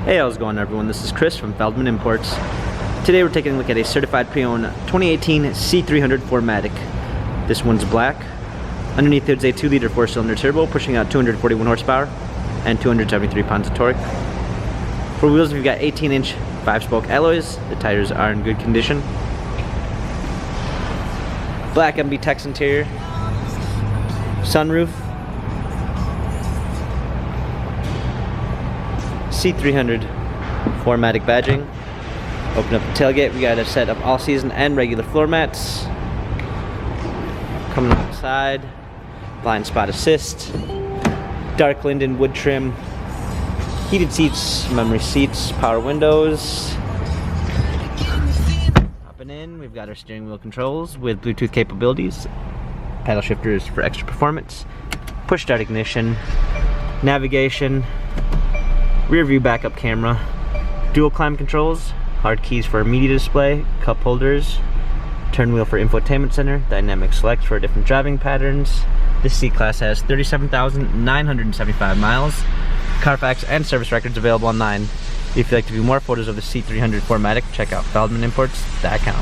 Hey, how's it going everyone? This is Chris from Feldmann Imports. Today we're taking a look at a certified pre-owned 2018 C300 4MATIC. This one's black. Underneath there's a 2-liter 4-cylinder turbo pushing out 241 horsepower and 273 pounds of torque. For wheels we've got 18-inch 5-spoke alloys. The tires are in good condition. Black MB-Tex interior. Sunroof. C300 4MATIC badging. Open up the tailgate. We got a set of all-season and regular floor mats. Coming up the side, blind spot assist, dark linden wood trim, heated seats, memory seats, power windows. Hopping in, we've got our steering wheel controls with Bluetooth capabilities, paddle shifters for extra performance, push start ignition, navigation, rear view backup camera, dual climate controls, hard keys for media display, cup holders, turn wheel for infotainment center, dynamic select for different driving patterns. This C-Class has 37,975 miles. Carfax and service records available online. If you'd like to view more photos of the C300 4MATIC, check out feldmanimports.com.